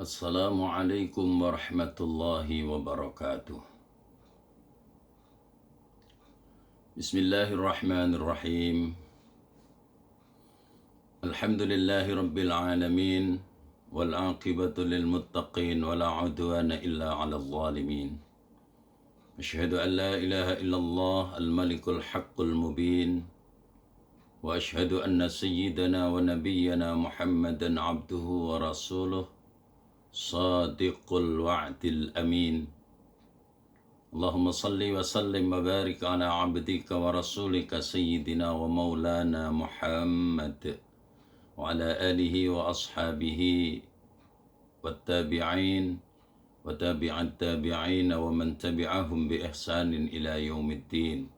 Assalamualaikum warahmatullahi wabarakatuh. Bismillahirrahmanirrahim. Alhamdulillahi rabbil alamin. Wal aqibatu lil muttaqin. Wala udwana illa ala zalimin. Ashhadu an la ilaha illallah al-malikul haqqul mubin. Wa ashhadu anna sayyidana wa nabiyyana Muhammadan abduhu wa rasuluh. Sadiqul wa'dil amin. Allahumma salli wa sallim wa barik ala abdika wa rasulika sayyidina wa maulana Muhammad wa ala alihi wa ashabihi wa tabi'in wa tabi'at tabi'in wa man tabi'ahum bi ihsanin ila yaumiddin.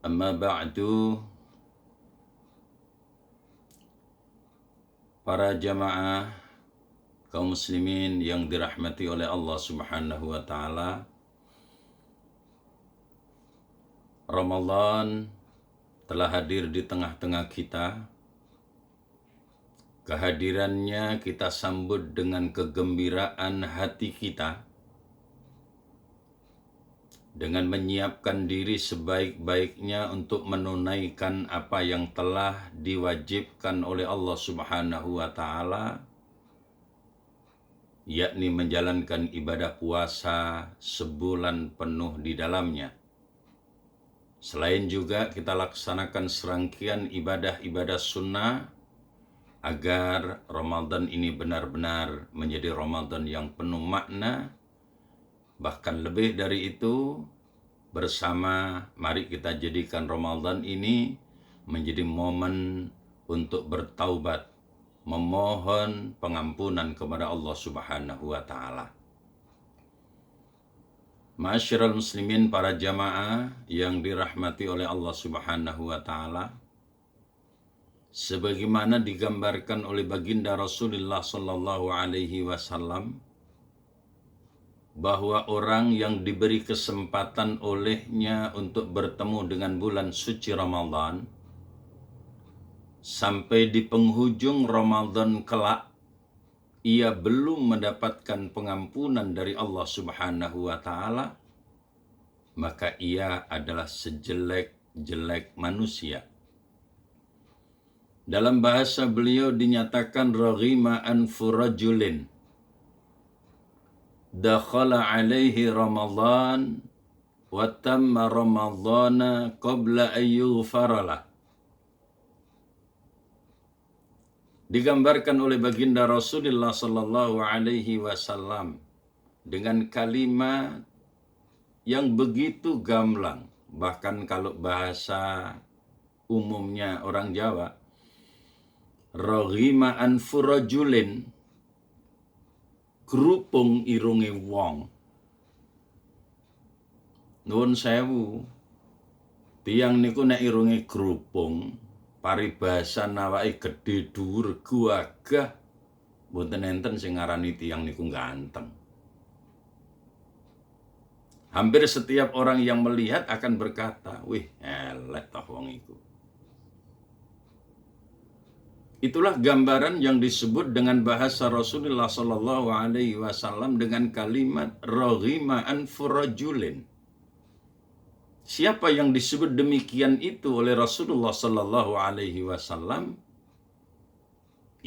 Amma ba'du, para jamaah kaum muslimin yang dirahmati oleh Allah Subhanahu wa taala, Ramadan telah hadir di tengah-tengah kita. Kehadirannya kita sambut dengan kegembiraan hati kita, dengan menyiapkan diri sebaik-baiknya untuk menunaikan apa yang telah diwajibkan oleh Allah Subhanahu wa taala, yakni menjalankan ibadah puasa sebulan penuh di dalamnya. Selain juga kita laksanakan serangkaian ibadah-ibadah sunnah agar Ramadan ini benar-benar menjadi Ramadan yang penuh makna. Bahkan lebih dari itu, bersama mari kita jadikan Ramadan ini menjadi momen untuk bertaubat, memohon pengampunan kepada Allah Subhanahu wa taala. Ma'asyiral muslimin, para jamaah yang dirahmati oleh Allah Subhanahu wa taala, sebagaimana digambarkan oleh baginda Rasulullah sallallahu alaihi wasallam, bahwa orang yang diberi kesempatan olehnya untuk bertemu dengan bulan suci Ramadan sampai di penghujung Ramadan kelak ia belum mendapatkan pengampunan dari Allah Subhanahu wa taala, maka ia adalah sejelek-jelek manusia. Dalam bahasa beliau dinyatakan raghima anfu rajulin dakhala alaihi Ramadan wa tamma Ramadana qabla an yughfara lah. Digambarkan oleh baginda Rasulullah sallallahu alaihi wasallam dengan kalimat yang begitu gamblang, bahkan kalau bahasa umumnya orang Jawa, raghima anfu rajulin, kerupung irunge wong. Nuwun sewu, tiyang niku nek irunge kerupung, paribasan awake gedhe dhuwur gagah, mboten enten sing ngarani tiyang niku ganteng. Hampir setiap orang yang melihat akan berkata, "Wih, elek toh wong iku." Itulah gambaran yang disebut dengan bahasa Rasulullah sallallahu alaihi wasallam dengan kalimat raghima anfu rajulin. Siapa yang disebut demikian itu oleh Rasulullah sallallahu alaihi wasallam?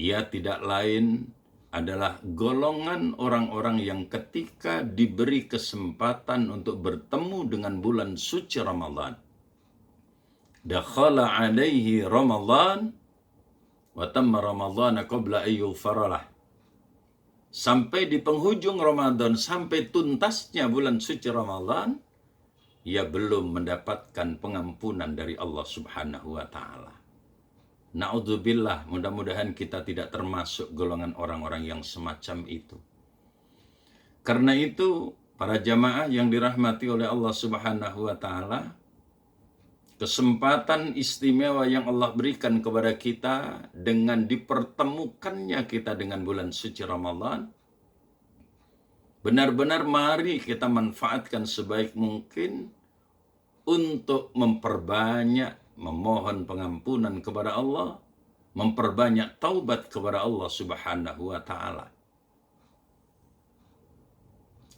Ia tidak lain adalah golongan orang-orang yang ketika diberi kesempatan untuk bertemu dengan bulan suci Ramadan, dakhala alaihi Ramadan wa tamma Ramadana qabla an yughfara lah. Sampai di penghujung Ramadan, sampai tuntasnya bulan suci Ramadan, ia belum mendapatkan pengampunan dari Allah Subhanahu wa taala. Na'udzubillah, mudah-mudahan kita tidak termasuk golongan orang-orang yang semacam itu. Karena itu, para jamaah yang dirahmati oleh Allah Subhanahu wa taala, kesempatan istimewa yang Allah berikan kepada kita dengan dipertemukannya kita dengan bulan suci Ramadan, benar-benar mari kita manfaatkan sebaik mungkin untuk memperbanyak memohon pengampunan kepada Allah, memperbanyak taubat kepada Allah Subhanahu wa taala.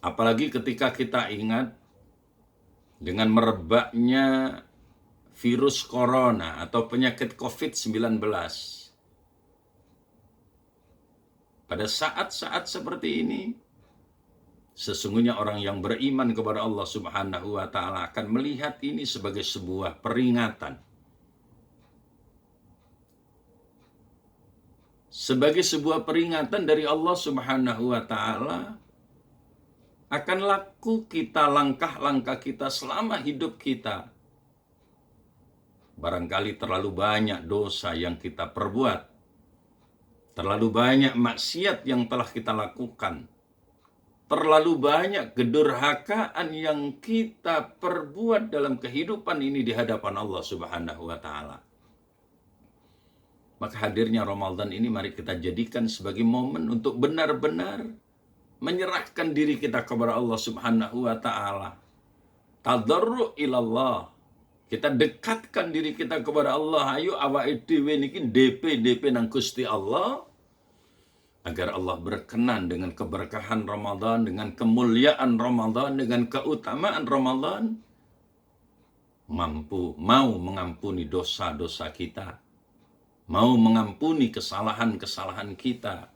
Apalagi ketika kita ingat dengan merebaknya virus corona atau penyakit COVID-19. Pada saat-saat seperti ini, sesungguhnya orang yang beriman kepada Allah Subhanahu wa Ta'ala akan melihat ini sebagai sebuah peringatan. Sebagai sebuah peringatan dari Allah Subhanahu wa Ta'ala akan laku kita, langkah-langkah kita selama hidup kita. Barangkali terlalu banyak dosa yang kita perbuat. Terlalu banyak maksiat yang telah kita lakukan. Terlalu banyak kedurhakaan yang kita perbuat dalam kehidupan ini di hadapan Allah Subhanahu wa Ta'ala. Maka hadirnya Ramadan ini mari kita jadikan sebagai momen untuk benar-benar menyerahkan diri kita kepada Allah Subhanahu wa Ta'ala. Tadarru ilallah. Kita dekatkan diri kita kepada Allah. Ayo awake dhewe niki DP nang Gusti Allah. Agar Allah berkenan dengan keberkahan Ramadan, dengan kemuliaan Ramadan, dengan keutamaan Ramadan. Mau mengampuni dosa-dosa kita. Mau mengampuni kesalahan-kesalahan kita.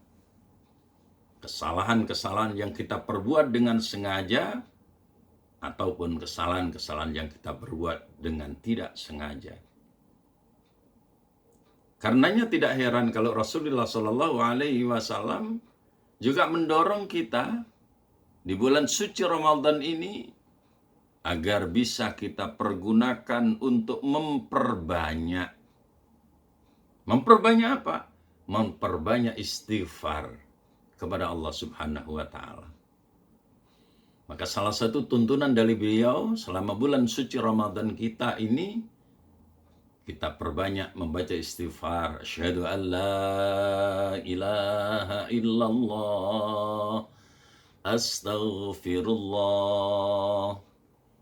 Kesalahan-kesalahan yang kita perbuat dengan sengaja ataupun kesalahan-kesalahan yang kita perbuat dengan tidak sengaja. Karenanya tidak heran kalau Rasulullah Shallallahu Alaihi Wasallam juga mendorong kita di bulan suci Ramadan ini agar bisa kita pergunakan untuk memperbanyak. Memperbanyak apa? Memperbanyak istighfar kepada Allah Subhanahu wa Ta'ala. Maka salah satu tuntunan dari beliau selama bulan suci Ramadan kita ini, kita perbanyak membaca istighfar. Asyhadu an la ilaha illallah, astaghfirullah,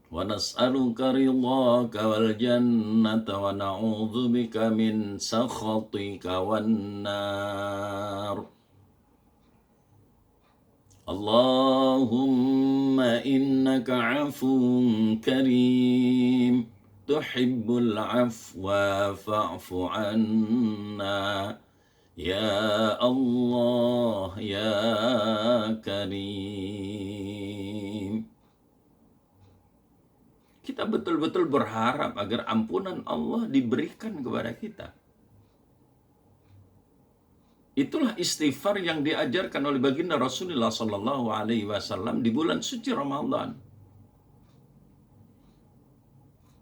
wa nas'aluka ridhaka wal jannata wa na'udzubika min sakhatika wan nar. Allahumma innaka afuwun karim, tuhibbul afwa fa'fu anna, ya Allah ya Karim. Kita betul-betul berharap agar ampunan Allah diberikan kepada kita. Itulah istighfar yang diajarkan oleh baginda Rasulullah Sallallahu Alaihi Wasallam di bulan suci Ramadan.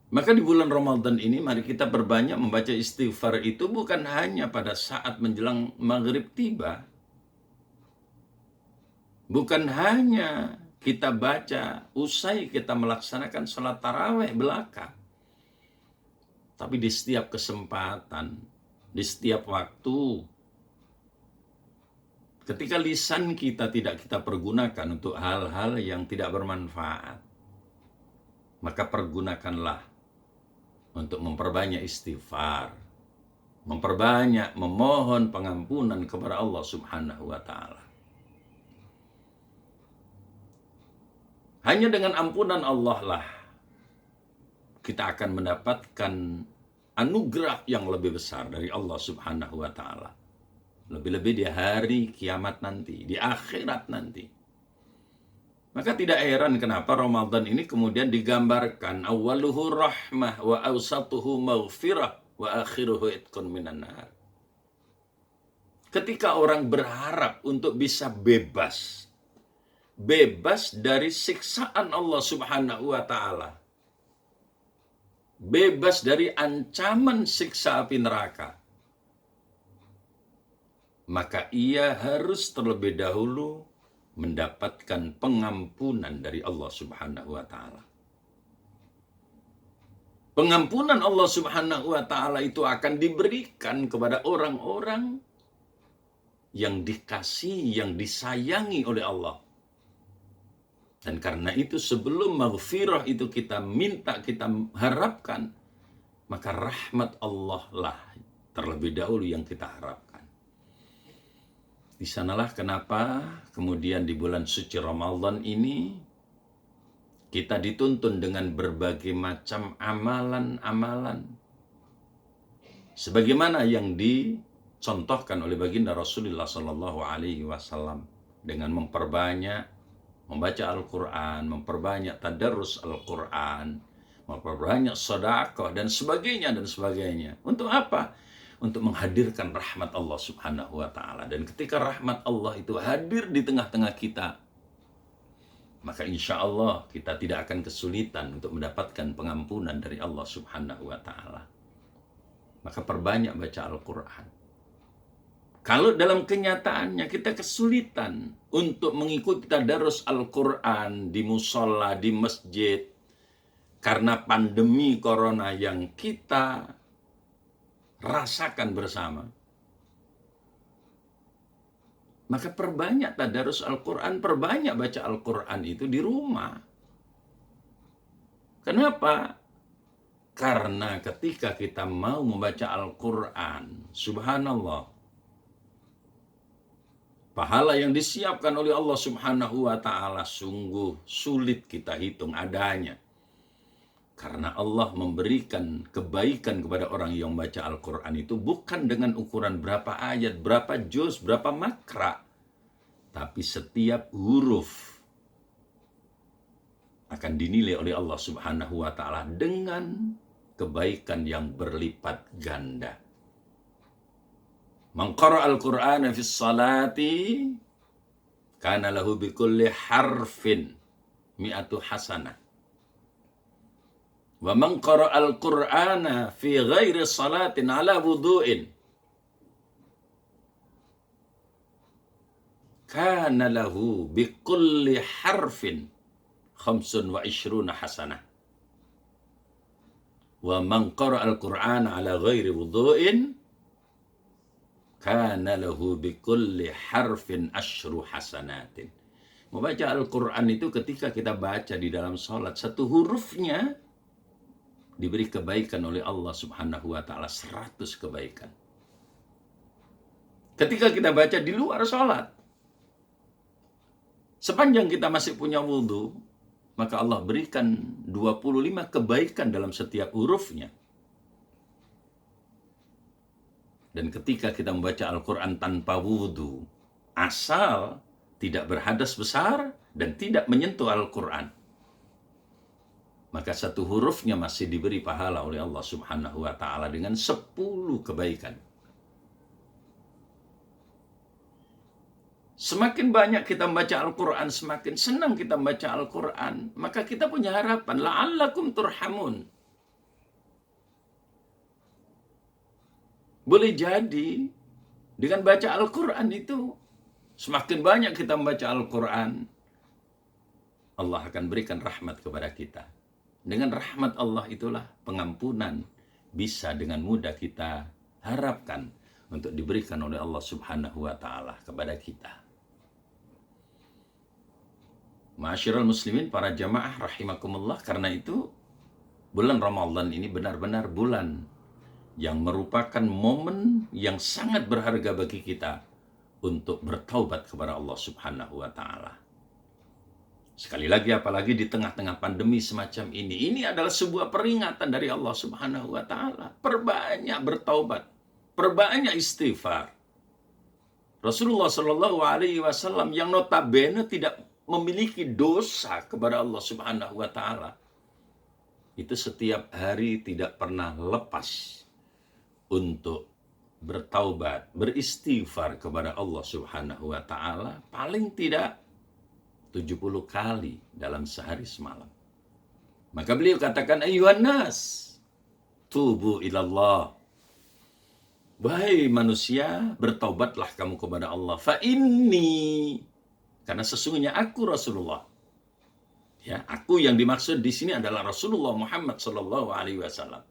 Maka di bulan Ramadan ini mari kita berbanyak membaca istighfar itu bukan hanya pada saat menjelang maghrib tiba. Bukan hanya kita baca usai kita melaksanakan salat tarawih belaka. Tapi di setiap kesempatan, di setiap waktu, ketika lisan kita tidak kita pergunakan untuk hal-hal yang tidak bermanfaat, maka pergunakanlah untuk memperbanyak istighfar, memperbanyak memohon pengampunan kepada Allah Subhanahu wa Ta'ala. Hanya dengan ampunan Allah lah kita akan mendapatkan anugerah yang lebih besar dari Allah Subhanahu wa Ta'ala. Lebih-lebih di hari kiamat nanti, di akhirat nanti. Maka tidak heran kenapa Ramadan ini kemudian digambarkan awwaluhu rahmah wa awsatuhu maghfirah wa akhiruhu itqun minan nar. Ketika orang berharap untuk bisa bebas dari siksaan Allah Subhanahu wa Ta'ala, bebas dari ancaman siksa api neraka, maka ia harus terlebih dahulu mendapatkan pengampunan dari Allah Subhanahu wa Ta'ala. Pengampunan Allah Subhanahu wa Ta'ala itu akan diberikan kepada orang-orang yang dikasihi, yang disayangi oleh Allah. Dan karena itu sebelum maghfirah itu kita minta, kita harapkan, maka rahmat Allah lah terlebih dahulu yang kita harapkan. Di sanalah kenapa kemudian di bulan suci Ramadan ini kita dituntun dengan berbagai macam amalan-amalan. Sebagaimana yang dicontohkan oleh baginda Rasulullah Sallallahu Alaihi Wasallam dengan memperbanyak membaca Al-Quran, memperbanyak tadarus Al-Quran, memperbanyak sedekah dan sebagainya dan sebagainya. Untuk apa? Untuk menghadirkan rahmat Allah Subhanahu wa taala. Dan ketika rahmat Allah itu hadir di tengah-tengah kita, maka insya Allah kita tidak akan kesulitan untuk mendapatkan pengampunan dari Allah Subhanahu wa taala. Maka perbanyak baca Al-Quran. Kalau dalam kenyataannya kita kesulitan untuk mengikuti tadarus Al-Quran di musola, di masjid, karena pandemi corona yang kita rasakan bersama, maka perbanyak tadarus Al-Quran, perbanyak baca Al-Quran itu di rumah. Kenapa? Karena ketika kita mau membaca Al-Quran, subhanallah, pahala yang disiapkan oleh Allah Subhanahu wa taala sungguh sulit kita hitung adanya. Karena Allah memberikan kebaikan kepada orang yang membaca Al-Quran itu bukan dengan ukuran berapa ayat, berapa juz, berapa makra. Tapi setiap huruf akan dinilai oleh Allah Subhanahu wa taala dengan kebaikan yang berlipat ganda. Man qara'a al-Qur'ana fi sholati kana lahu bi kulli harfin mi'atu hasanah. Wa man qara'a al-Qur'ana fi ghairi salatin ala wudu'in kana lahu bi kulli harfin 25 hasanah. Wa man qara'a al-Qur'ana ala ghairi wudu'in kana lahu bi kulli harfin 10 hasanatin. Membaca Al-Quran itu ketika kita baca di dalam sholat, satu hurufnya diberi kebaikan oleh Allah Subhanahu wa taala 100 kebaikan. Ketika kita baca di luar sholat, sepanjang kita masih punya wudhu, maka Allah berikan 25 kebaikan dalam setiap hurufnya. Dan ketika kita membaca Al-Quran tanpa wudhu, asal tidak berhadas besar dan tidak menyentuh Al-Quran, maka satu hurufnya masih diberi pahala oleh Allah Subhanahu wa taala dengan 10 kebaikan. Semakin banyak kita membaca Al-Quran, semakin senang kita membaca Al-Quran, maka kita punya harapan, la'allakum turhamun. Boleh jadi dengan baca Al-Quran itu, semakin banyak kita membaca Al-Quran, Allah akan berikan rahmat kepada kita. Dengan rahmat Allah itulah pengampunan bisa dengan mudah kita harapkan untuk diberikan oleh Allah Subhanahu wa taala kepada kita. Ma'asyiral muslimin, para jamaah rahimakumullah, karena itu bulan Ramadan ini benar-benar bulan yang merupakan momen yang sangat berharga bagi kita untuk bertaubat kepada Allah Subhanahu wa taala. Sekali lagi, apalagi di tengah-tengah pandemi semacam ini adalah sebuah peringatan dari Allah Subhanahu wa taala. Perbanyak bertaubat, perbanyak istighfar. Rasulullah Shallallahu alaihi wasallam yang notabene tidak memiliki dosa kepada Allah Subhanahu wa taala, itu setiap hari tidak pernah lepas untuk bertaubat, beristighfar kepada Allah Subhanahu wa taala, paling tidak 70 kali dalam sehari semalam. Maka beliau katakan, ayyuhan nas, tubu ilallah. Wahai manusia, bertaubatlah kamu kepada Allah. Fa inni, karena sesungguhnya aku Rasulullah. Ya, aku yang dimaksud di sini adalah Rasulullah Muhammad sallallahu alaihi wasallam.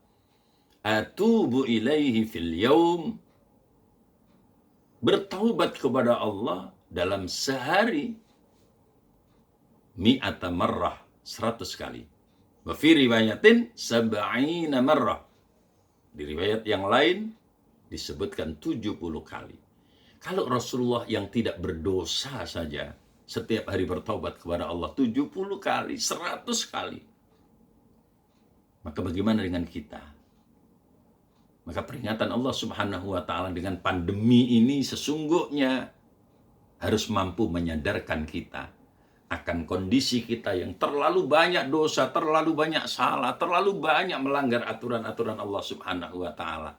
Atubu ilaihi fil yaum, bertaubat kepada Allah dalam sehari mi'ata marrah, 100 kali. Wa fi riwayatin sab'ina marrah. Di riwayat yang lain disebutkan 70 kali. Kalau Rasulullah yang tidak berdosa saja setiap hari bertobat kepada Allah 70 kali, 100 kali, maka bagaimana dengan kita? Maka peringatan Allah Subhanahu wa taala dengan pandemi ini sesungguhnya harus mampu menyadarkan kita akan kondisi kita yang terlalu banyak dosa, terlalu banyak salah, terlalu banyak melanggar aturan-aturan Allah Subhanahu wa taala.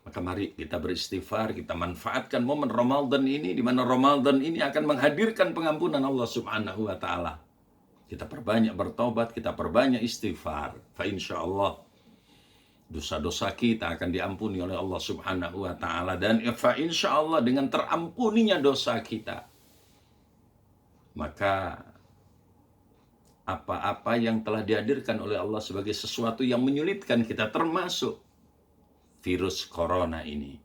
Maka mari kita beristighfar, kita manfaatkan momen Ramadan ini, di mana Ramadan ini akan menghadirkan pengampunan Allah Subhanahu wa taala. Kita perbanyak bertobat, kita perbanyak istighfar. Fa insyaallah dosa-dosa kita akan diampuni oleh Allah Subhanahu wa taala, dan fa insyaallah dengan terampuninya dosa kita, maka apa-apa yang telah dihadirkan oleh Allah sebagai sesuatu yang menyulitkan kita, termasuk virus corona ini,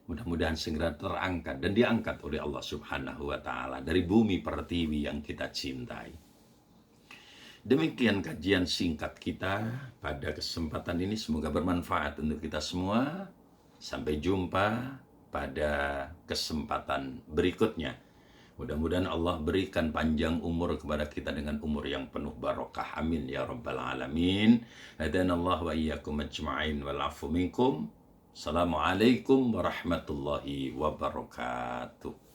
mudah-mudahan segera terangkat dan diangkat oleh Allah Subhanahu wa taala dari bumi pertiwi yang kita cintai. Demikian kajian singkat kita pada kesempatan ini, semoga bermanfaat untuk kita semua. Sampai jumpa pada kesempatan berikutnya. Mudah-mudahan Allah berikan panjang umur kepada kita dengan umur yang penuh barokah. Amin ya rabbal alamin. Hadanallahu wa iyyakum ajma'in wal afu minkum. Assalamualaikum warahmatullahi wabarakatuh.